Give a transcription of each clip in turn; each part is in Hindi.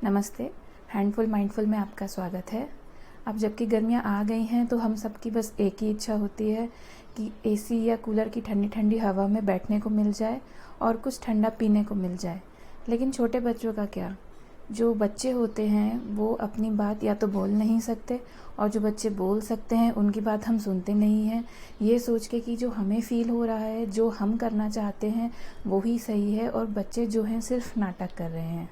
नमस्ते। हैंडफुल माइंडफुल में आपका स्वागत है। अब जबकि गर्मियाँ आ गई हैं तो हम सबकी बस एक ही इच्छा होती है कि एसी या कूलर की ठंडी ठंडी हवा में बैठने को मिल जाए और कुछ ठंडा पीने को मिल जाए। लेकिन छोटे बच्चों का क्या? जो बच्चे होते हैं वो अपनी बात या तो बोल नहीं सकते, और जो बच्चे बोल सकते हैं उनकी बात हम सुनते नहीं हैं, ये सोच के कि जो हमें फ़ील हो रहा है, जो हम करना चाहते हैं वो ही सही है और बच्चे जो हैं सिर्फ नाटक कर रहे हैं।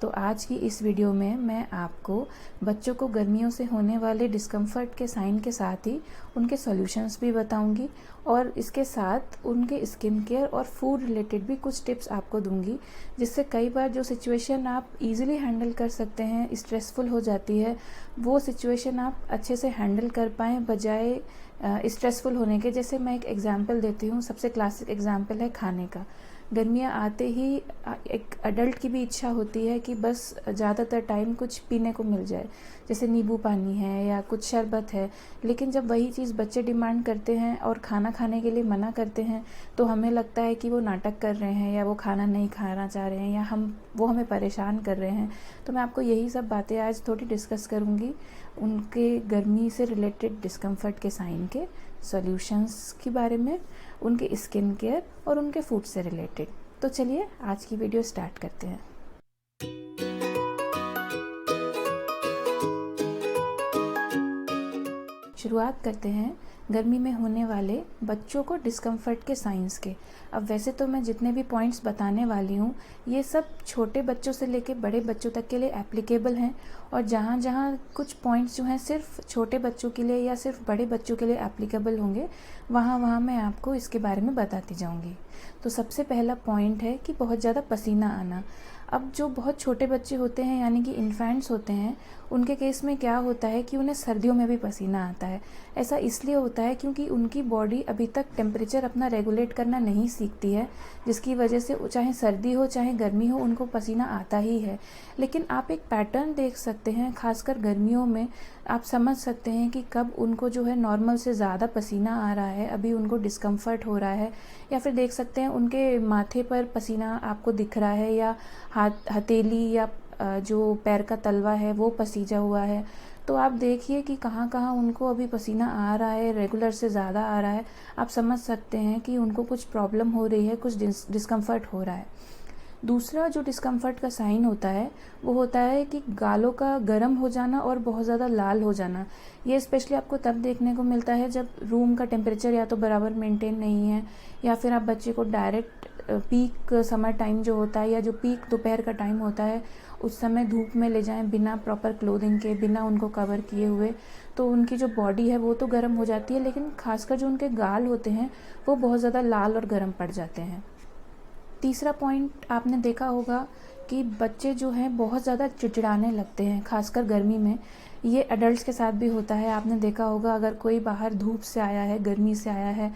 तो आज की इस वीडियो में मैं आपको बच्चों को गर्मियों से होने वाले डिस्कम्फर्ट के साइन के साथ ही उनके सॉल्यूशंस भी बताऊंगी, और इसके साथ उनके स्किन केयर और फूड रिलेटेड भी कुछ टिप्स आपको दूंगी, जिससे कई बार जो सिचुएशन आप इजीली हैंडल कर सकते हैं, स्ट्रेसफुल हो जाती है, वो सिचुएशन आप अच्छे से हैंडल कर पाएँ बजाय स्ट्रेसफुल होने के। जैसे मैं एक एग्जांपल देती हूँ, सबसे क्लासिक एग्जांपल है खाने का। गर्मियाँ आते ही एक अडल्ट की भी इच्छा होती है कि बस ज़्यादातर टाइम कुछ पीने को मिल जाए, जैसे नींबू पानी है या कुछ शरबत है। लेकिन जब वही चीज़ बच्चे डिमांड करते हैं और खाना खाने के लिए मना करते हैं तो हमें लगता है कि वो नाटक कर रहे हैं या वो खाना नहीं खाना चाह रहे हैं या वो हमें परेशान कर रहे हैं। तो मैं आपको यही सब बातें आज थोड़ी डिस्कस करूँगी, उनके गर्मी से रिलेटेड डिस्कम्फर्ट के साइन के सॉल्यूशंस के बारे में, उनके स्किन केयर और उनके फूड से रिलेटेड। तो चलिए आज की वीडियो स्टार्ट करते हैं। शुरुआत करते हैं गर्मी में होने वाले बच्चों को डिस्कम्फर्ट के साइंस के। अब वैसे तो मैं जितने भी पॉइंट्स बताने वाली हूँ ये सब छोटे बच्चों से लेके बड़े बच्चों तक के लिए एप्लीकेबल हैं, और जहाँ जहाँ कुछ पॉइंट्स जो हैं सिर्फ छोटे बच्चों के लिए या सिर्फ बड़े बच्चों के लिए एप्लीकेबल होंगे, वहाँ वहाँ मैं आपको इसके बारे में बताती जाऊँगी। तो सबसे पहला पॉइंट है कि बहुत ज़्यादा पसीना आना। अब जो बहुत छोटे बच्चे होते हैं यानी कि इन्फेंट्स होते हैं, उनके केस में क्या होता है कि उन्हें सर्दियों में भी पसीना आता है। ऐसा इसलिए होता है क्योंकि उनकी बॉडी अभी तक टेम्परेचर अपना रेगुलेट करना नहीं सीखती है, जिसकी वजह से चाहे सर्दी हो चाहे गर्मी हो उनको पसीना आता ही है। लेकिन आप एक पैटर्न देख सकते हैं, खासकर गर्मियों में आप समझ सकते हैं कि कब उनको जो है नॉर्मल से ज़्यादा पसीना आ रहा है, अभी उनको डिस्कम्फर्ट हो रहा है, या फिर देख सकते हैं उनके माथे पर पसीना आपको दिख रहा है, या हथेली या जो पैर का तलवा है वो पसीजा हुआ है। तो आप देखिए कि कहाँ कहाँ उनको अभी पसीना आ रहा है, रेगुलर से ज़्यादा आ रहा है। आप समझ सकते हैं कि उनको कुछ प्रॉब्लम हो रही है, कुछ डिस्कम्फर्ट हो रहा है। दूसरा जो डिस्कम्फर्ट का साइन होता है वो होता है कि गालों का गर्म हो जाना और बहुत ज़्यादा लाल हो जाना। ये स्पेशली आपको तब देखने को मिलता है जब रूम का टेम्परेचर या तो बराबर मेंटेन नहीं है, या फिर आप बच्चे को डायरेक्ट पीक समर टाइम जो होता है या जो पीक दोपहर का टाइम होता है उस समय धूप में ले जाएं बिना प्रॉपर क्लोथिंग के, बिना उनको कवर किए हुए, तो उनकी जो बॉडी है वो तो गर्म हो जाती है, लेकिन खासकर जो उनके गाल होते हैं वो बहुत ज़्यादा लाल और गर्म पड़ जाते हैं। तीसरा पॉइंट आपने देखा होगा कि बच्चे जो हैं बहुत ज़्यादा चिड़चिड़ाने लगते हैं, खासकर गर्मी में। ये एडल्ट्स के साथ भी होता है। आपने देखा होगा अगर कोई बाहर धूप से आया है, गर्मी से आया है,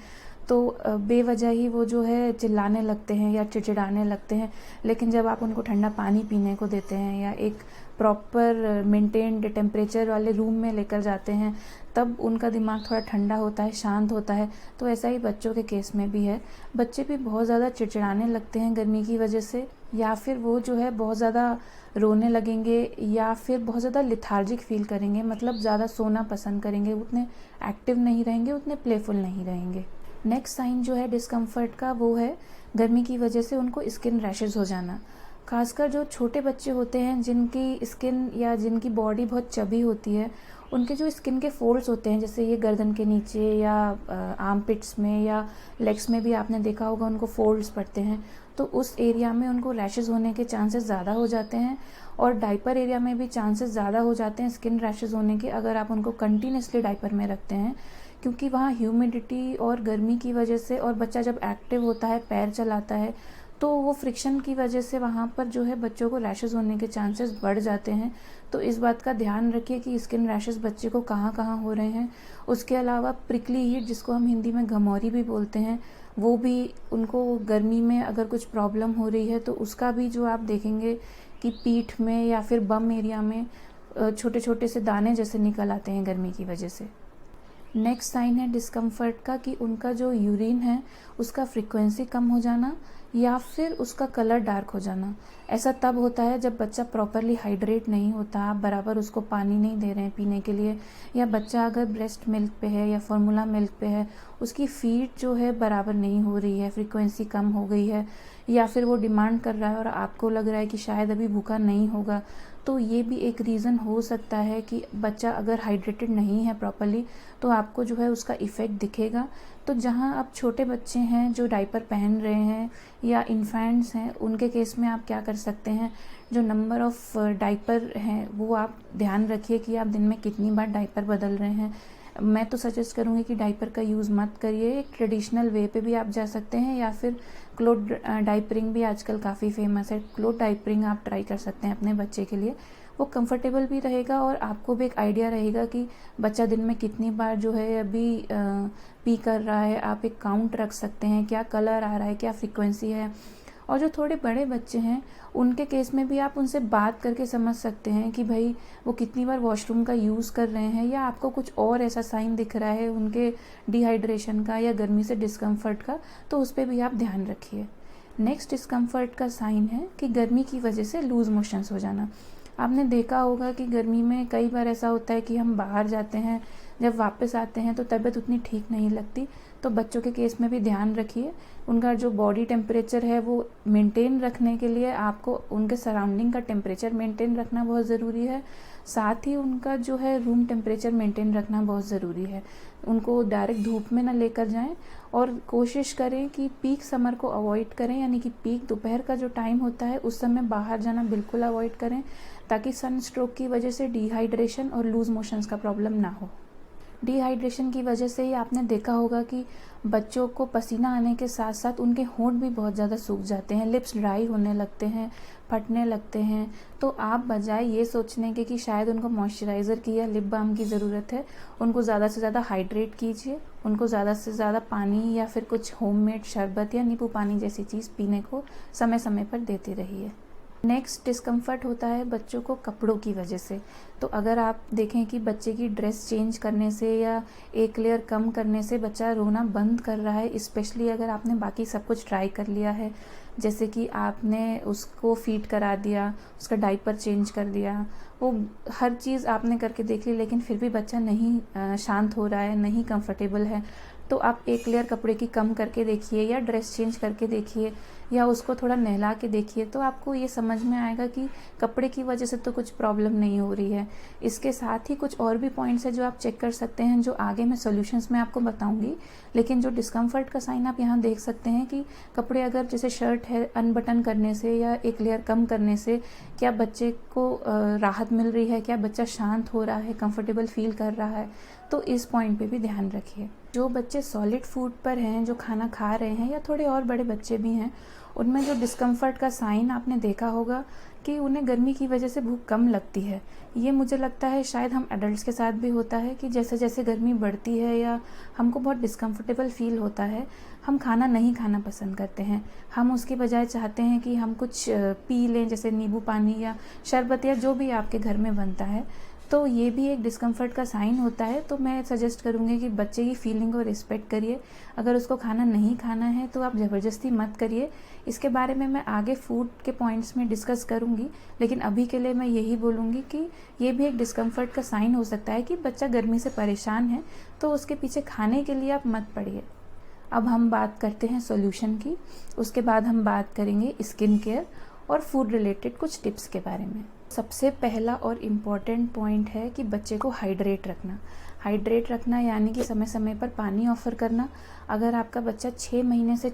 तो बेवजह ही वो जो है चिल्लाने लगते हैं या चिड़चिड़ाने लगते हैं। लेकिन जब आप उनको ठंडा पानी पीने को देते हैं या एक प्रॉपर मेंटेन्ड टेम्परेचर वाले रूम में लेकर जाते हैं, तब उनका दिमाग थोड़ा ठंडा होता है, शांत होता है। तो ऐसा ही बच्चों के केस में भी है। बच्चे भी बहुत ज़्यादा चिड़चिड़ाने लगते हैं गर्मी की वजह से, या फिर वो जो है बहुत ज़्यादा रोने लगेंगे, या फिर बहुत ज़्यादा लिथार्जिक फील करेंगे, मतलब ज़्यादा सोना पसंद करेंगे, उतने एक्टिव नहीं रहेंगे, उतने प्लेफुल नहीं रहेंगे। नेक्स्ट साइन जो है डिस्कम्फर्ट का वो है गर्मी की वजह से उनको स्किन रैशेज़ हो जाना। खासकर जो छोटे बच्चे होते हैं जिनकी स्किन या जिनकी बॉडी बहुत चबी होती है, उनके जो स्किन के फोल्ड्स होते हैं, जैसे ये गर्दन के नीचे या आर्म पिट्स में या लेग्स में भी आपने देखा होगा उनको फोल्ड्स पड़ते हैं, तो उस एरिया में उनको रैशेज़ होने के चांसेस ज़्यादा हो जाते हैं। और डाइपर एरिया में भी चांसेस ज़्यादा हो जाते हैं स्किन रैशेज़ होने के, अगर आप उनको कंटिन्यूसली डाइपर में रखते हैं, क्योंकि वहाँ ह्यूमिडिटी और गर्मी की वजह से, और बच्चा जब एक्टिव होता है, पैर चलाता है, तो वो फ्रिक्शन की वजह से वहाँ पर जो है बच्चों को रैशेज़ होने के चांसेस बढ़ जाते हैं। तो इस बात का ध्यान रखिए कि स्किन रैशेज़ बच्चे को कहाँ कहाँ हो रहे हैं। उसके अलावा प्रिकली हीट, जिसको हम हिंदी में घमौरी भी बोलते हैं, वो भी उनको गर्मी में अगर कुछ प्रॉब्लम हो रही है तो उसका भी जो आप देखेंगे कि पीठ में या फिर बम एरिया में छोटे छोटे से दाने जैसे निकल आते हैं गर्मी की वजह से। नेक्स्ट साइन है डिस्कम्फर्ट का कि उनका जो यूरिन है उसका फ्रीक्वेंसी कम हो जाना, या फिर उसका कलर डार्क हो जाना। ऐसा तब होता है जब बच्चा प्रॉपरली हाइड्रेट नहीं होता, आप बराबर उसको पानी नहीं दे रहे हैं पीने के लिए, या बच्चा अगर ब्रेस्ट मिल्क पे है या फार्मूला मिल्क पे है, उसकी फीड जो है बराबर नहीं हो रही है, फ्रीक्वेंसी कम हो गई है, या फिर वो डिमांड कर रहा है और आपको लग रहा है कि शायद अभी भूखा नहीं होगा, तो ये भी एक रीज़न हो सकता है कि बच्चा अगर हाइड्रेटेड नहीं है प्रॉपरली तो आपको जो है उसका इफ़ेक्ट दिखेगा। तो जहाँ आप छोटे बच्चे हैं जो डायपर पहन रहे हैं या इन्फेंट्स हैं, उनके केस में आप क्या कर सकते हैं, जो नंबर ऑफ़ डायपर हैं वो आप ध्यान रखिए कि आप दिन में कितनी बार डायपर बदल रहे हैं। मैं तो सजेस्ट करूँगी कि डायपर का यूज़ मत करिए, एक ट्रेडिशनल वे पे भी आप जा सकते हैं, या फिर क्लोथ डायपरिंग भी आजकल काफ़ी फेमस है। क्लोथ डायपरिंग आप ट्राई कर सकते हैं अपने बच्चे के लिए, वो कंफर्टेबल भी रहेगा और आपको भी एक आइडिया रहेगा कि बच्चा दिन में कितनी बार जो है अभी पी कर रहा है। आप एक काउंट रख सकते हैं, क्या कलर आ रहा है, क्या फ्रीक्वेंसी है। और जो थोड़े बड़े बच्चे हैं उनके केस में भी आप उनसे बात करके समझ सकते हैं कि भाई वो कितनी बार वॉशरूम का यूज़ कर रहे हैं, या आपको कुछ और ऐसा साइन दिख रहा है उनके डिहाइड्रेशन का या गर्मी से डिस्कम्फर्ट का, तो उस पर भी आप ध्यान रखिए। नेक्स्ट डिस्कम्फर्ट का साइन है कि गर्मी की वजह से लूज़ मोशंस हो जाना। आपने देखा होगा कि गर्मी में कई बार ऐसा होता है कि हम बाहर जाते हैं, जब वापस आते हैं तो तबीयत उतनी ठीक नहीं लगती। तो बच्चों के केस में भी ध्यान रखिए, उनका जो बॉडी टेम्परेचर है वो मेंटेन रखने के लिए आपको उनके सराउंडिंग का टेम्परेचर मेंटेन रखना बहुत ज़रूरी है। साथ ही उनका जो है रूम टेम्परेचर मेंटेन रखना बहुत ज़रूरी है। उनको डायरेक्ट धूप में ना लेकर जाएं, और कोशिश करें कि पीक समर को अवॉइड करें, यानी कि पीक दोपहर का जो टाइम होता है उस समय बाहर जाना बिल्कुल अवॉइड करें, ताकि सन स्ट्रोक की वजह से डिहाइड्रेशन और लूज़ मोशंस का प्रॉब्लम ना हो। डिहाइड्रेशन की वजह से ही आपने देखा होगा कि बच्चों को पसीना आने के साथ साथ उनके होंठ भी बहुत ज़्यादा सूख जाते हैं, लिप्स ड्राई होने लगते हैं, फटने लगते हैं। तो आप बजाय ये सोचने के कि शायद उनको मॉइस्चराइज़र की या लिप बाम की ज़रूरत है, उनको ज़्यादा से ज़्यादा हाइड्रेट कीजिए, उनको ज़्यादा से ज़्यादा पानी या फिर कुछ होममेड शरबत या नींबू पानी जैसी चीज़ पीने को समय समय पर देते रहिए। नेक्स्ट डिस्कम्फर्ट होता है बच्चों को कपड़ों की वजह से। तो अगर आप देखें कि बच्चे की ड्रेस चेंज करने से या एक लेयर कम करने से बच्चा रोना बंद कर रहा है, स्पेशली अगर आपने बाकी सब कुछ ट्राई कर लिया है, जैसे कि आपने उसको फीड करा दिया, उसका डायपर चेंज कर दिया, वो हर चीज़ आपने करके देख ली, लेकिन फिर भी बच्चा नहीं शांत हो रहा है, नहीं कंफर्टेबल है, तो आप एक लेयर कपड़े की कम करके देखिए, या ड्रेस चेंज करके देखिए, या उसको थोड़ा नहला के देखिए, तो आपको ये समझ में आएगा कि कपड़े की वजह से तो कुछ प्रॉब्लम नहीं हो रही है। इसके साथ ही कुछ और भी पॉइंट्स है जो आप चेक कर सकते हैं, जो आगे मैं सॉल्यूशंस में आपको बताऊंगी। लेकिन जो डिस्कम्फर्ट का साइन आप यहाँ देख सकते हैं कि कपड़े अगर जैसे शर्ट है अनबटन करने से या एक लेयर कम करने से क्या बच्चे को राहत मिल रही है, क्या बच्चा शांत हो रहा है, कंफर्टेबल फील कर रहा है, तो इस पॉइंट पे भी ध्यान रखिए। जो बच्चे सॉलिड फूड पर हैं, जो खाना खा रहे हैं, या थोड़े और बड़े बच्चे भी हैं, उनमें जो डिस्कम्फर्ट का साइन आपने देखा होगा कि उन्हें गर्मी की वजह से भूख कम लगती है। ये मुझे लगता है शायद हम एडल्ट्स के साथ भी होता है कि जैसे जैसे गर्मी बढ़ती है या हमको बहुत डिस्कम्फर्टेबल फील होता है, हम खाना नहीं खाना पसंद करते हैं। हम उसके बजाय चाहते हैं कि हम कुछ पी लें, जैसे नींबू पानी या शरबत या जो भी आपके घर में बनता है। तो ये भी एक डिस्कम्फर्ट का साइन होता है। तो मैं सजेस्ट करूँगी कि बच्चे की फीलिंग को रिस्पेक्ट करिए। अगर उसको खाना नहीं खाना है तो आप ज़बरदस्ती मत करिए। इसके बारे में मैं आगे फूड के पॉइंट्स में डिस्कस करूँगी, लेकिन अभी के लिए मैं यही बोलूँगी कि ये भी एक डिस्कम्फर्ट का साइन हो सकता है कि बच्चा गर्मी से परेशान है, तो उसके पीछे खाने के लिए आप मत पड़िए। अब हम बात करते हैं सॉल्यूशन की, उसके बाद हम बात करेंगे स्किन केयर और फूड रिलेटेड कुछ टिप्स के बारे में। सबसे पहला और इम्पॉर्टेंट पॉइंट है कि बच्चे को हाइड्रेट रखना। हाइड्रेट रखना यानी कि समय समय पर पानी ऑफ़र करना। अगर आपका बच्चा 6 महीने से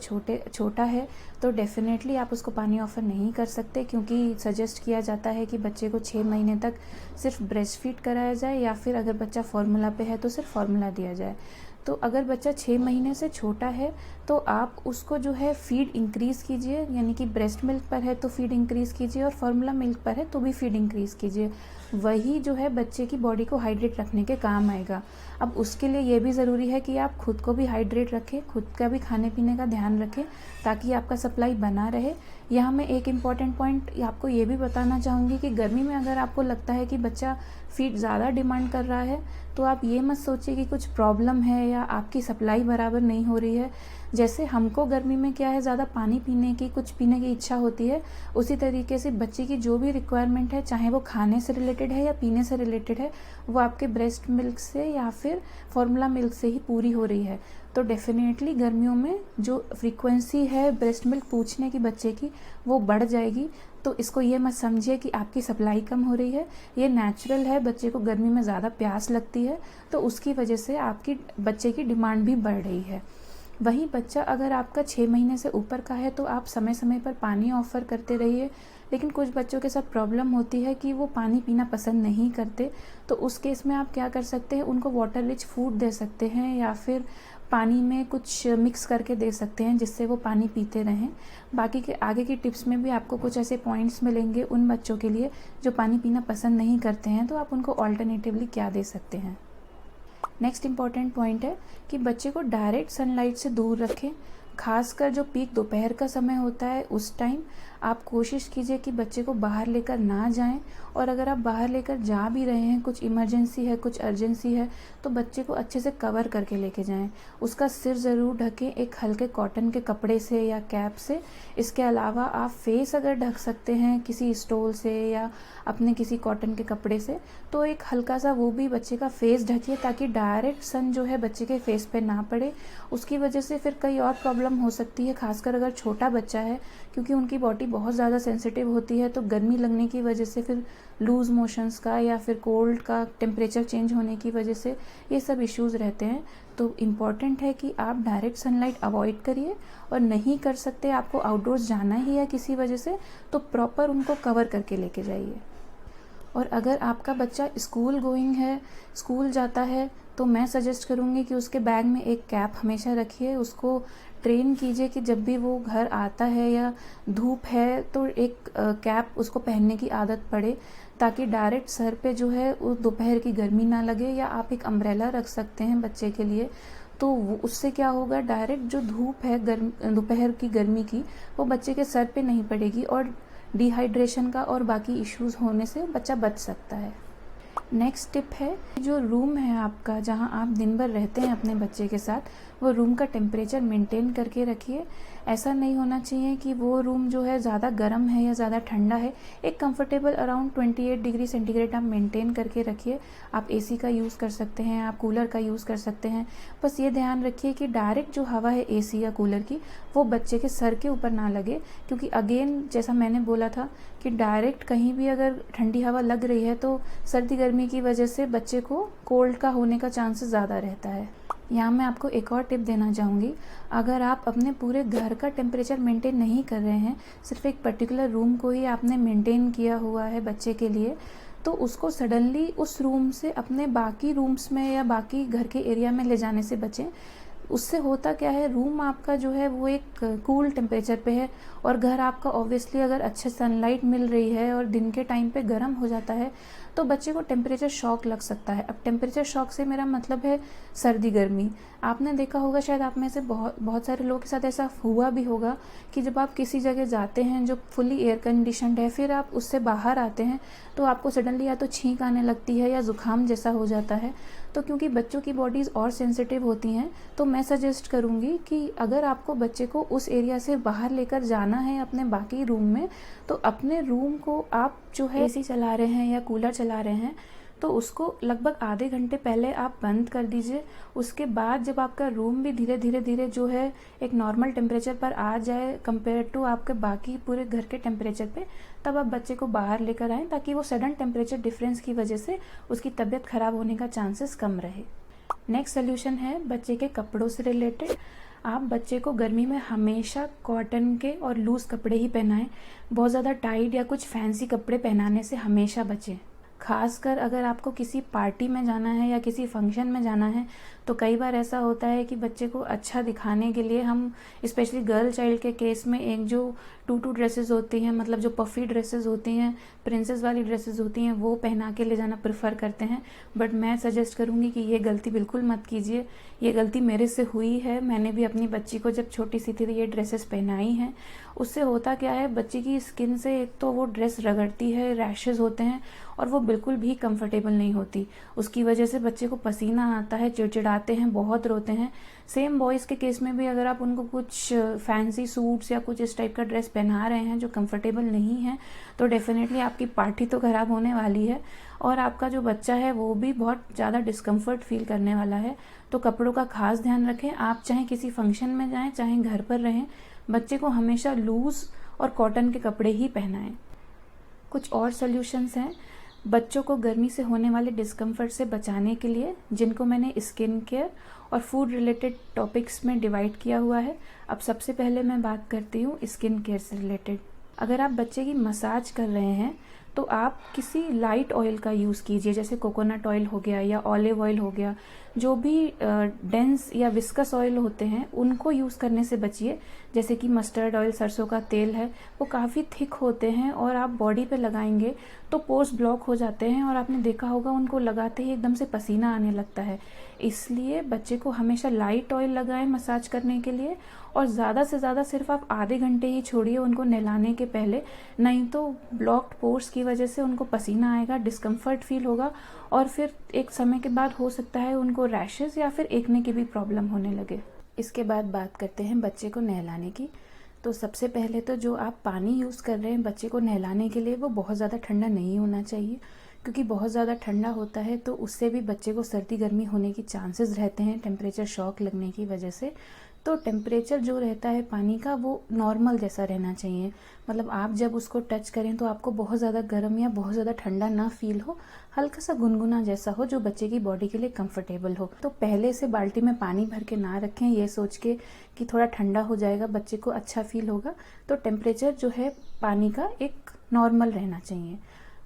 छोटा है तो डेफिनेटली आप उसको पानी ऑफ़र नहीं कर सकते, क्योंकि सजेस्ट किया जाता है कि बच्चे को 6 महीने तक सिर्फ ब्रेस्ट फीड कराया जाए, या फिर अगर बच्चा फार्मूला पे है तो सिर्फ फार्मूला दिया जाए। तो अगर बच्चा 6 महीने से छोटा है तो आप उसको जो है फीड इंक्रीज़ कीजिए, यानी कि ब्रेस्ट मिल्क पर है तो फीड इंक्रीज़ कीजिए, और फार्मूला मिल्क पर है तो भी फीड इंक्रीज़ कीजिए। वही जो है बच्चे की बॉडी को हाइड्रेट रखने के काम आएगा। अब उसके लिए ये भी ज़रूरी है कि आप खुद को भी हाइड्रेट रखें, खुद का भी खाने पीने का ध्यान रखें, ताकि आपका सप्लाई बना रहे। यहाँ मैं एक इम्पॉर्टेंट पॉइंट आपको ये भी बताना चाहूँगी कि गर्मी में अगर आपको लगता है कि बच्चा फीड ज़्यादा डिमांड कर रहा है, तो आप ये मत सोचिए कि कुछ प्रॉब्लम है या आपकी सप्लाई बराबर नहीं हो रही है। जैसे हमको गर्मी में क्या है, ज़्यादा पानी पीने की, कुछ पीने की इच्छा होती है, उसी तरीके से बच्चे की जो भी रिक्वायरमेंट है, चाहे वो खाने से रिलेटेड है या पीने से रिलेटेड है, वो आपके ब्रेस्ट मिल्क से या फिर फॉर्मूला मिल्क से ही पूरी हो रही है। तो डेफिनेटली गर्मियों में जो फ्रीक्वेंसी है ब्रेस्ट मिल्क पूछने की बच्चे की, वो बढ़ जाएगी। तो इसको ये मत समझिए कि आपकी सप्लाई कम हो रही है, ये नेचुरल है। बच्चे को गर्मी में ज़्यादा प्यास लगती है, तो उसकी वजह से आपकी बच्चे की डिमांड भी बढ़ रही है। वहीं बच्चा अगर आपका 6 महीने से ऊपर का है तो आप समय समय पर पानी ऑफ़र करते रहिए। लेकिन कुछ बच्चों के साथ प्रॉब्लम होती है कि वो पानी पीना पसंद नहीं करते, तो उस केस में आप क्या कर सकते हैं, उनको वाटर रिच फूड दे सकते हैं या फिर पानी में कुछ मिक्स करके दे सकते हैं जिससे वो पानी पीते रहें। बाकी के आगे की टिप्स में भी आपको कुछ ऐसे पॉइंट्स मिलेंगे उन बच्चों के लिए जो पानी पीना पसंद नहीं करते हैं, तो आप उनको ऑल्टरनेटिवली क्या दे सकते हैं। नेक्स्ट इम्पॉर्टेंट पॉइंट है कि बच्चे को डायरेक्ट सनलाइट से दूर रखें। खासकर जो पीक दोपहर का समय होता है उस टाइम आप कोशिश कीजिए कि बच्चे को बाहर लेकर ना जाएं, और अगर आप बाहर लेकर जा भी रहे हैं, कुछ इमरजेंसी है, कुछ अर्जेंसी है, तो बच्चे को अच्छे से कवर करके लेके जाएं। उसका सिर ज़रूर ढकें एक हल्के कॉटन के कपड़े से या कैप से। इसके अलावा आप फेस अगर ढक सकते हैं किसी स्टोल से या अपने किसी कॉटन के कपड़े से, तो एक हल्का सा वो भी बच्चे का फेस ढकिए ताकि डायरेक्ट सन जो है बच्चे के फेस पे ना पड़े। उसकी वजह से फिर कई और प्रॉब्लम हो सकती है, खासकर अगर छोटा बच्चा है, क्योंकि उनकी बॉडी बहुत ज़्यादा सेंसिटिव होती है। तो गर्मी लगने की वजह से फिर लूज़ मोशंस का या फिर कोल्ड का, टेम्परेचर चेंज होने की वजह से ये सब इश्यूज़ रहते हैं। तो इम्पॉर्टेंट है कि आप डायरेक्ट सनलाइट अवॉइड करिए, और नहीं कर सकते आपको आउटडोर्स जाना ही है किसी वजह से, तो प्रॉपर उनको कवर करके लेके जाइए। और अगर आपका बच्चा स्कूल गोइंग है, स्कूल जाता है, तो मैं सजेस्ट करूँगी कि उसके बैग में एक कैप हमेशा रखिए। उसको ट्रेन कीजिए कि जब भी वो घर आता है या धूप है तो एक कैप उसको पहनने की आदत पड़े, ताकि डायरेक्ट सर पे जो है वो दोपहर की गर्मी ना लगे। या आप एक अम्ब्रेला रख सकते हैं बच्चे के लिए, तो वो उससे क्या होगा, डायरेक्ट जो धूप है दोपहर की गर्मी की, वो बच्चे के सर पे नहीं पड़ेगी और डिहाइड्रेशन का और बाकी इश्यूज़ होने से बच्चा बच सकता है। नेक्स्ट टिप है, जो रूम है आपका जहां आप दिन भर रहते हैं अपने बच्चे के साथ, वो रूम का टेम्परेचर मेंटेन करके रखिए। ऐसा नहीं होना चाहिए कि वो रूम जो है ज़्यादा गर्म है या ज़्यादा ठंडा है। एक कंफर्टेबल अराउंड 28 डिग्री सेंटीग्रेड आप मेंटेन करके रखिए। आप एसी का यूज़ कर सकते हैं, आप कूलर का यूज़ कर सकते हैं। बस ये ध्यान रखिए कि डायरेक्ट जो हवा है एसी या कूलर की, वो बच्चे के सर के ऊपर ना लगे, क्योंकि अगेन जैसा मैंने बोला था कि डायरेक्ट कहीं भी अगर ठंडी हवा लग रही है तो सर्दी गर्मी की वजह से बच्चे को कोल्ड का होने का चांसेस ज़्यादा रहता है। यहाँ मैं आपको एक और टिप देना चाहूँगी। अगर आप अपने पूरे घर का टेम्परेचर मेंटेन नहीं कर रहे हैं, सिर्फ एक पर्टिकुलर रूम को ही आपने मेंटेन किया हुआ है बच्चे के लिए, तो उसको सडनली उस रूम से अपने बाकी रूम्स में या बाकी घर के एरिया में ले जाने से बचें। उससे होता क्या है, रूम आपका जो है वो एक कूल टेम्परेचर पे है, और घर आपका ऑब्वियसली अगर अच्छे सनलाइट मिल रही है और दिन के टाइम पे गर्म हो जाता है, तो बच्चे को टेम्परेचर शॉक लग सकता है। अब टेम्परेचर शॉक से मेरा मतलब है सर्दी गर्मी। आपने देखा होगा, शायद आप में से बहुत सारे लोगों के साथ ऐसा हुआ भी होगा कि जब आप किसी जगह जाते हैं जो फुली एयर कंडीशनड है, फिर आप उससे बाहर आते हैं तो आपको सडनली या तो छींक आने लगती है या ज़ुकाम जैसा हो जाता है। तो क्योंकि बच्चों की बॉडीज़ और सेंसिटिव होती हैं, तो मैं सजेस्ट करूँगी कि अगर आपको बच्चे को उस एरिया से बाहर लेकर जाना है अपने बाकी रूम में, तो अपने रूम को आप जो है एसी चला रहे हैं या कूलर चला रहे हैं, तो उसको लगभग आधे घंटे पहले आप बंद कर दीजिए। उसके बाद जब आपका रूम भी धीरे धीरे जो है एक नॉर्मल टेम्परेचर पर आ जाए कंपेयर टू आपके बाकी पूरे घर के टेम्परेचर पे, तब आप बच्चे को बाहर लेकर आएँ, ताकि वो सडन टेम्परेचर डिफरेंस की वजह से उसकी तबीयत ख़राब होने का चांसेस कम रहे। नेक्स्ट सोल्यूशन है बच्चे के कपड़ों से रिलेटेड। आप बच्चे को गर्मी में हमेशा कॉटन के और लूज़ कपड़े ही पहनाएं। बहुत ज़्यादा टाइट या कुछ फैंसी कपड़े पहनाने से हमेशा बचें। खासकर अगर आपको किसी पार्टी में जाना है या किसी फंक्शन में जाना है, तो कई बार ऐसा होता है कि बच्चे को अच्छा दिखाने के लिए हम, स्पेशली गर्ल चाइल्ड के केस में, एक जो टू ड्रेसेस होती हैं, मतलब जो पफ़ी ड्रेसेस होती हैं, प्रिंसेस वाली ड्रेसेस होती हैं, वो पहना के ले जाना प्रेफर करते हैं। बट मैं सजेस्ट करूँगी कि ये गलती बिल्कुल मत कीजिए। ये गलती मेरे से हुई है। मैंने भी अपनी बच्ची को जब छोटी सी थी ये ड्रेसेस पहनाई हैं। उससे होता क्या है, बच्ची की स्किन से एक तो वो ड्रेस रगड़ती है, रैशेज होते हैं, और वो बिल्कुल भी कंफर्टेबल नहीं होती। उसकी वजह से बच्चे को पसीना आता है, चिड़चिड़ाता चिल्लाते हैं, बहुत रोते हैं। सेम बॉयज़ के केस में भी अगर आप उनको कुछ फैंसी सूट्स या कुछ इस टाइप का ड्रेस पहना रहे हैं जो कंफर्टेबल नहीं है, तो डेफिनेटली आपकी पार्टी तो ख़राब होने वाली है और आपका जो बच्चा है वो भी बहुत ज़्यादा डिस्कम्फर्ट फील करने वाला है। तो कपड़ों का खास ध्यान रखें। आप चाहे किसी फंक्शन में जाएं, चाहे घर पर रहें, बच्चे को हमेशा लूज़ और कॉटन के कपड़े ही पहनाएं। कुछ और सॉल्यूशंस हैं बच्चों को गर्मी से होने वाले डिस्कम्फर्ट से बचाने के लिए, जिनको मैंने स्किन केयर और फूड रिलेटेड टॉपिक्स में डिवाइड किया हुआ है। अब सबसे पहले मैं बात करती हूँ स्किन केयर से रिलेटेड। अगर आप बच्चे की मसाज कर रहे हैं तो आप किसी लाइट ऑयल का यूज़ कीजिए, जैसे कोकोनट ऑयल हो गया या ऑलिव ऑयल हो गया। जो भी डेंस या विस्कस ऑयल होते हैं उनको यूज़ करने से बचिए। जैसे कि मस्टर्ड ऑयल, सरसों का तेल है, वो काफ़ी थिक होते हैं और आप बॉडी पे लगाएंगे तो पोर्स ब्लॉक हो जाते हैं और आपने देखा होगा उनको लगाते ही एकदम से पसीना आने लगता है। इसलिए बच्चे को हमेशा लाइट ऑयल लगाएं मसाज करने के लिए और ज़्यादा से ज़्यादा सिर्फ आप आधे घंटे ही छोड़िए उनको नहलाने के पहले, नहीं तो ब्लॉक्ड पोर्स की वजह से उनको पसीना आएगा, डिस्कम्फर्ट फील होगा और फिर एक समय के बाद हो सकता है उनको रैशेज़ या फिर एक्ने की भी प्रॉब्लम होने लगे। इसके बाद बात करते हैं बच्चे को नहलाने की। तो सबसे पहले तो जो आप पानी यूज़ कर रहे हैं बच्चे को नहलाने के लिए, वो बहुत ज़्यादा ठंडा नहीं होना चाहिए, क्योंकि बहुत ज़्यादा ठंडा होता है तो उससे भी बच्चे को सर्दी गर्मी होने की चांसेस रहते हैं, टेम्परेचर शॉक लगने की वजह से। तो टेम्परेचर जो रहता है पानी का वो नॉर्मल जैसा रहना चाहिए। मतलब आप जब उसको टच करें तो आपको बहुत ज़्यादा गर्म या बहुत ज़्यादा ठंडा ना फील हो, हल्का सा गुनगुना जैसा हो जो बच्चे की बॉडी के लिए कंफर्टेबल हो। तो पहले से बाल्टी में पानी भर के ना रखें ये सोच के कि थोड़ा ठंडा हो जाएगा, बच्चे को अच्छा फील होगा। तो टेम्परेचर जो है पानी का एक नॉर्मल रहना चाहिए।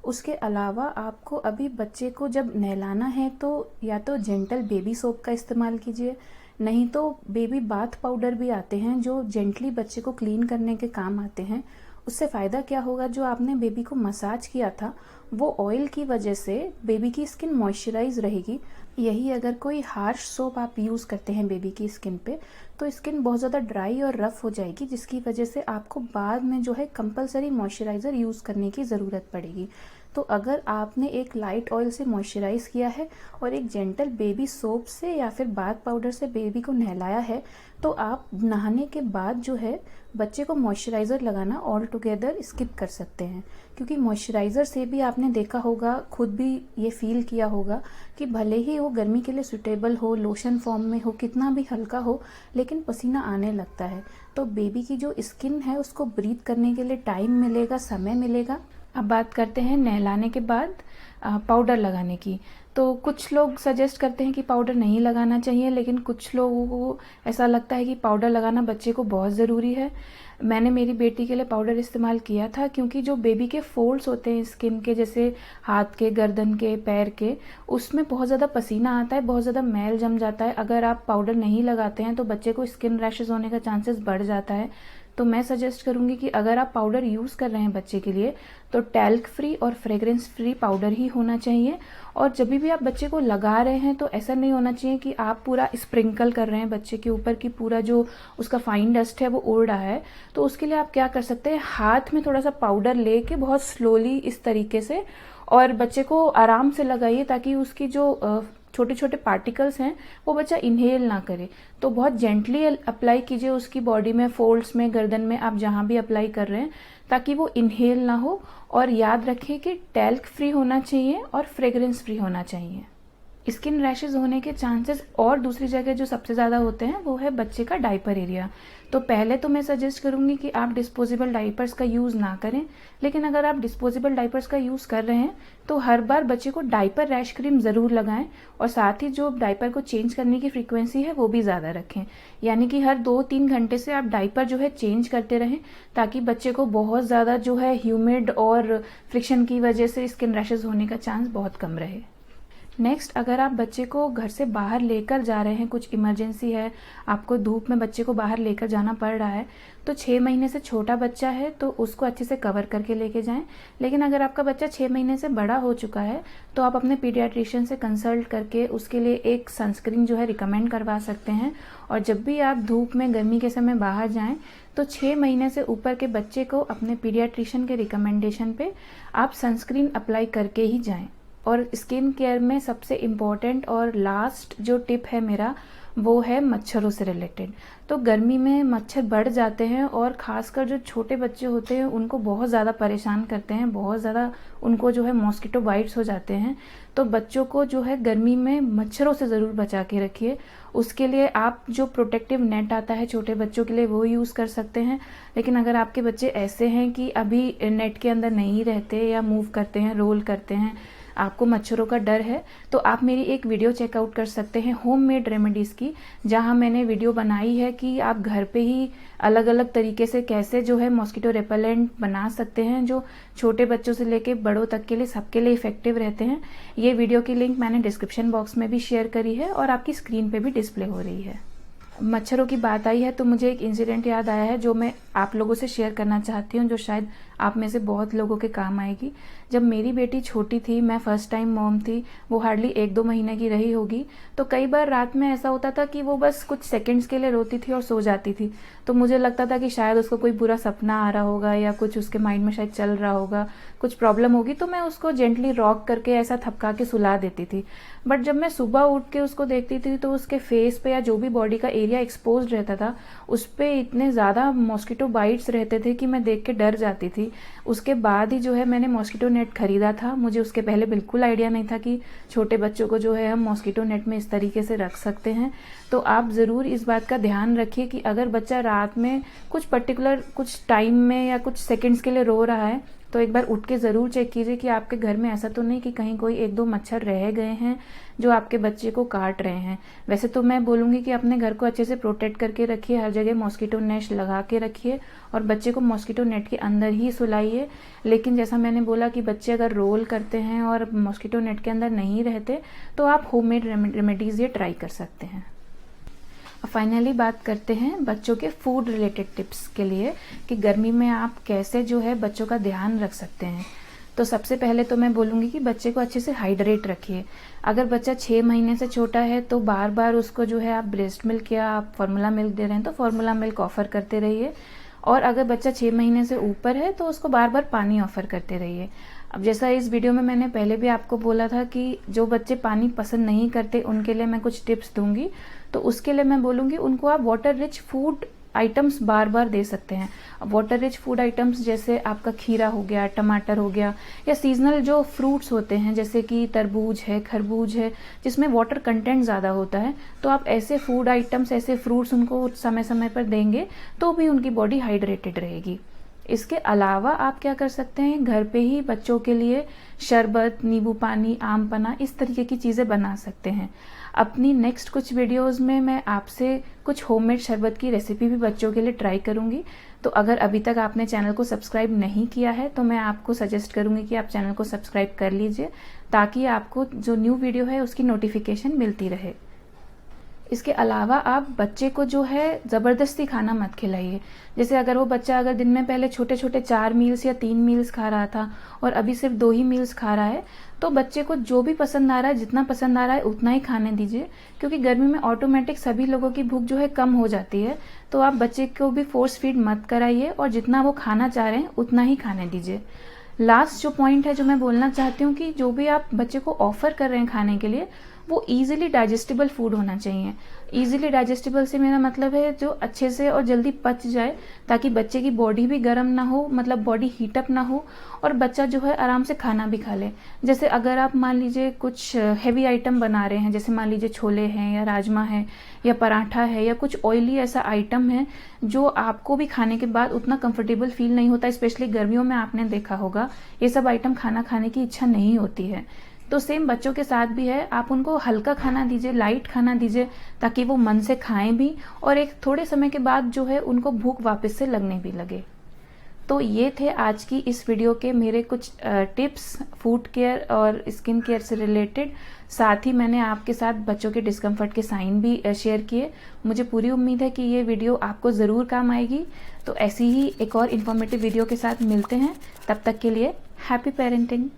उसके अलावा आपको अभी बच्चे को जब नहलाना है तो या तो जेंटल बेबी सोप का इस्तेमाल कीजिए, नहीं तो बेबी बाथ पाउडर भी आते हैं जो जेंटली बच्चे को क्लीन करने के काम आते हैं। उससे फ़ायदा क्या होगा, जो आपने बेबी को मसाज किया था वो ऑयल की वजह से बेबी की स्किन मॉइस्चराइज रहेगी। यही अगर कोई हार्श सोप आप यूज़ करते हैं बेबी की स्किन पे तो स्किन बहुत ज़्यादा ड्राई और रफ़ हो जाएगी, जिसकी वजह से आपको बाद में जो है कंपलसरी मॉइस्चराइज़र यूज़ करने की ज़रूरत पड़ेगी। तो अगर आपने एक लाइट ऑयल से मॉइस्चराइज़ किया है और एक जेंटल बेबी सोप से या फिर बाथ पाउडर से बेबी को नहलाया है, तो आप नहाने के बाद जो है बच्चे को मॉइस्चराइज़र लगाना ऑल टुगेदर स्किप कर सकते हैं। क्योंकि मॉइस्चराइज़र से भी आपने देखा होगा, खुद भी ये फील किया होगा कि भले ही वो गर्मी के लिए सूटेबल हो, लोशन फॉर्म में हो, कितना भी हल्का हो, लेकिन पसीना आने लगता है। तो बेबी की जो स्किन है उसको ब्रीथ करने के लिए टाइम मिलेगा, समय मिलेगा। अब बात करते हैं नहलाने के बाद पाउडर लगाने की। तो कुछ लोग सजेस्ट करते हैं कि पाउडर नहीं लगाना चाहिए, लेकिन कुछ लोगों को ऐसा लगता है कि पाउडर लगाना बच्चे को बहुत ज़रूरी है। मैंने मेरी बेटी के लिए पाउडर इस्तेमाल किया था, क्योंकि जो बेबी के फोल्ड्स होते हैं स्किन के, जैसे हाथ के, गर्दन के, पैर के, उसमें बहुत ज़्यादा पसीना आता है, बहुत ज़्यादा मैल जम जाता है। अगर आप पाउडर नहीं लगाते हैं तो बच्चे को स्किन रैशेज़ होने का चांसेस बढ़ जाता है। तो मैं सजेस्ट करूंगी कि अगर आप पाउडर यूज़ कर रहे हैं बच्चे के लिए तो टैल्क फ्री और फ्रेग्रेंस फ्री पाउडर ही होना चाहिए। और जब भी आप बच्चे को लगा रहे हैं तो ऐसा नहीं होना चाहिए कि आप पूरा स्प्रिंकल कर रहे हैं बच्चे के ऊपर कि पूरा जो उसका फाइन डस्ट है वो उड़ रहा है। तो उसके लिए आप क्या कर सकते हैं, हाथ में थोड़ा सा पाउडर लेके बहुत स्लोली इस तरीके से और बच्चे को आराम से लगाइए, ताकि उसकी जो छोटे छोटे पार्टिकल्स हैं वो बच्चा इनहेल ना करे। तो बहुत जेंटली अप्लाई कीजिए उसकी बॉडी में, फोल्ड्स में, गर्दन में, आप जहाँ भी अप्लाई कर रहे हैं, ताकि वो इनहेल ना हो। और याद रखिए कि टैल्क फ्री होना चाहिए और फ्रेग्रेंस फ्री होना चाहिए। स्किन रैशेज होने के चांसेस और दूसरी जगह जो सबसे ज़्यादा होते हैं वो है बच्चे का डायपर एरिया। तो पहले तो मैं सजेस्ट करूंगी कि आप डिस्पोजेबल डायपर्स का यूज़ ना करें, लेकिन अगर आप डिस्पोजेबल डायपर्स का यूज़ कर रहे हैं तो हर बार बच्चे को डायपर रैश क्रीम ज़रूर लगाएं और साथ ही जो डायपर को चेंज करने की फ्रीक्वेंसी है वो भी ज़्यादा रखें। यानी कि हर 2-3 घंटे से आप डायपर जो है चेंज करते रहें, ताकि बच्चे को बहुत ज़्यादा जो है ह्यूमिड और फ्रिक्शन की वजह से स्किन रैशेज होने का चांस बहुत कम रहे। नेक्स्ट, अगर आप बच्चे को घर से बाहर लेकर जा रहे हैं, कुछ इमरजेंसी है, आपको धूप में बच्चे को बाहर लेकर जाना पड़ रहा है, तो 6 महीने से छोटा बच्चा है तो उसको अच्छे से कवर करके लेके जाएं। लेकिन अगर आपका बच्चा 6 महीने से बड़ा हो चुका है तो आप अपने पीडियाट्रिशियन से कंसल्ट करके उसके लिए एक सनस्क्रीन जो है रिकमेंड करवा सकते हैं। और जब भी आप धूप में गर्मी के समय बाहर जाएं तो 6 महीने से ऊपर के बच्चे को अपने पीडियाट्रिशियन के रिकमेंडेशन पे आप सनस्क्रीन अप्लाई करके ही जाएं। और स्किन केयर में सबसे इम्पॉर्टेंट और लास्ट जो टिप है मेरा, वो है मच्छरों से रिलेटेड। तो गर्मी में मच्छर बढ़ जाते हैं और ख़ासकर जो छोटे बच्चे होते हैं उनको बहुत ज़्यादा परेशान करते हैं, बहुत ज़्यादा उनको जो है मॉस्किटो बाइट्स हो जाते हैं। तो बच्चों को जो है गर्मी में मच्छरों से ज़रूर बचा के रखिए। उसके लिए आप जो प्रोटेक्टिव नेट आता है छोटे बच्चों के लिए वो यूज़ कर सकते हैं। लेकिन अगर आपके बच्चे ऐसे हैं कि अभी नेट के अंदर नहीं रहते या मूव करते हैं, रोल करते हैं, आपको मच्छरों का डर है, तो आप मेरी एक वीडियो चेकआउट कर सकते हैं होममेड रेमेडीज़ की, जहां मैंने वीडियो बनाई है कि आप घर पे ही अलग अलग तरीके से कैसे जो है मॉस्किटो रेपेलेंट बना सकते हैं, जो छोटे बच्चों से लेके बड़ों तक के लिए सबके लिए इफेक्टिव रहते हैं। ये वीडियो की लिंक मैंने डिस्क्रिप्शन बॉक्स में भी शेयर करी है और आपकी स्क्रीन पे भी डिस्प्ले हो रही है। मच्छरों की बात आई है तो मुझे एक इंसिडेंट याद आया है जो मैं आप लोगों से शेयर करना चाहती हूँ, जो शायद आप में से बहुत लोगों के काम आएगी। जब मेरी बेटी छोटी थी, मैं फर्स्ट टाइम मॉम थी, वो हार्डली 1-2 महीने की रही होगी, तो कई बार रात में ऐसा होता था कि वो बस कुछ सेकंड्स के लिए रोती थी और सो जाती थी। तो मुझे लगता था कि शायद उसको कोई बुरा सपना आ रहा होगा या कुछ उसके माइंड में शायद चल रहा होगा, कुछ प्रॉब्लम होगी, तो मैं उसको जेंटली रॉक करके ऐसा थपका के सुला देती थी। बट जब मैं सुबह उठ के उसको देखती थी तो उसके फेस पे या जो भी बॉडी का एरिया एक्सपोज रहता था उस पे इतने ज़्यादा मॉस्किटो बाइट्स रहते थे कि मैं देख के डर जाती थी। उसके बाद ही जो है मैंने मॉस्किटो नेट खरीदा था। मुझे उसके पहले बिल्कुल आइडिया नहीं था कि छोटे बच्चों को जो है हम मॉस्किटो नेट में इस तरीके से रख सकते हैं। तो आप ज़रूर इस बात का ध्यान रखिए कि अगर बच्चा रात में कुछ पर्टिकुलर कुछ टाइम में या कुछ सेकंड्स के लिए रो रहा है तो एक बार उठ के ज़रूर चेक कीजिए कि आपके घर में ऐसा तो नहीं कि कहीं कोई 1-2 मच्छर रह गए हैं जो आपके बच्चे को काट रहे हैं। वैसे तो मैं बोलूँगी कि अपने घर को अच्छे से प्रोटेक्ट करके रखिए, हर जगह मॉस्किटो नेट लगा के रखिए और बच्चे को मॉस्किटो नेट के अंदर ही सुलाइए। लेकिन जैसा मैंने बोला कि बच्चे अगर रोल करते हैं और मॉस्किटो नेट के अंदर नहीं रहते तो आप होममेड रेमेडीज़ ये ट्राई कर सकते हैं। फाइनली बात करते हैं बच्चों के फूड रिलेटेड टिप्स के लिए कि गर्मी में आप कैसे जो है बच्चों का ध्यान रख सकते हैं। तो सबसे पहले तो मैं बोलूँगी कि बच्चे को अच्छे से हाइड्रेट रखिए। अगर बच्चा 6 महीने से छोटा है तो बार बार उसको जो है आप ब्रेस्ट मिल्क या आप फार्मूला मिल्क दे रहे हैं तो फार्मूला मिल्क ऑफ़र करते रहिए। और अगर बच्चा 6 महीने से ऊपर है तो उसको बार बार पानी ऑफ़र करते रहिए। अब जैसा इस वीडियो में मैंने पहले भी आपको बोला था कि जो बच्चे पानी पसंद नहीं करते उनके लिए मैं कुछ टिप्स दूंगी, तो उसके लिए मैं बोलूँगी उनको आप वाटर रिच फूड आइटम्स बार बार दे सकते हैं। वाटर रिच फूड आइटम्स जैसे आपका खीरा हो गया, टमाटर हो गया, या सीजनल जो फ्रूट्स होते हैं जैसे कि तरबूज है, खरबूज है, जिसमें वाटर कंटेंट ज़्यादा होता है, तो आप ऐसे फूड आइटम्स, ऐसे फ्रूट्स उनको समय समय पर देंगे तो भी उनकी बॉडी हाइड्रेटेड रहेगी। इसके अलावा आप क्या कर सकते हैं, घर पे ही बच्चों के लिए शरबत, नींबू पानी, आम पन्ना, इस तरीके की चीज़ें बना सकते हैं। अपनी नेक्स्ट कुछ वीडियोस में मैं आपसे कुछ होममेड शरबत की रेसिपी भी बच्चों के लिए ट्राई करूंगी। तो अगर अभी तक आपने चैनल को सब्सक्राइब नहीं किया है तो मैं आपको सजेस्ट करूंगी कि आप चैनल को सब्सक्राइब कर लीजिए ताकि आपको जो न्यू वीडियो है उसकी नोटिफिकेशन मिलती रहे। इसके अलावा आप बच्चे को जो है ज़बरदस्ती खाना मत खिलाइए। जैसे अगर वो बच्चा अगर दिन में पहले छोटे छोटे 4 मील्स या 3 मील्स खा रहा था और अभी सिर्फ 2 ही मील्स खा रहा है, तो बच्चे को जो भी पसंद आ रहा है, जितना पसंद आ रहा है उतना ही खाने दीजिए, क्योंकि गर्मी में ऑटोमेटिक सभी लोगों की भूख जो है कम हो जाती है। तो आप बच्चे को भी फोर्स फीड मत कराइए और जितना वो खाना चाह रहे हैं उतना ही खाने दीजिए। लास्ट जो पॉइंट है जो मैं बोलना चाहती हूँ कि जो भी आप बच्चे को ऑफर कर रहे हैं खाने के लिए वो इजीली डाइजेस्टिबल फूड होना चाहिए। इजीली डाइजेस्टिबल से मेरा मतलब है जो अच्छे से और जल्दी पच जाए, ताकि बच्चे की बॉडी भी गर्म ना हो, मतलब बॉडी हीटअप ना हो, और बच्चा जो है आराम से खाना भी खा ले। जैसे अगर आप मान लीजिए कुछ हैवी आइटम बना रहे हैं, जैसे मान लीजिए छोले हैं या राजमा है या पराठा है या कुछ ऑयली ऐसा आइटम है जो आपको भी खाने के बाद उतना कंफर्टेबल फील नहीं होता, स्पेशली गर्मियों में आपने देखा होगा ये सब आइटम खाना खाने की इच्छा नहीं होती है। तो सेम बच्चों के साथ भी है, आप उनको हल्का खाना दीजिए, लाइट खाना दीजिए, ताकि वो मन से खाएं भी और एक थोड़े समय के बाद जो है उनको भूख वापस से लगने भी लगे। तो ये थे आज की इस वीडियो के मेरे कुछ टिप्स फूड केयर और स्किन केयर से रिलेटेड। साथ ही मैंने आपके साथ बच्चों के डिस्कम्फर्ट के साइन भी शेयर किए। मुझे पूरी उम्मीद है कि ये वीडियो आपको ज़रूर काम आएगी। तो ऐसी ही एक और इन्फॉर्मेटिव वीडियो के साथ मिलते हैं, तब तक के लिए हैप्पी पेरेंटिंग।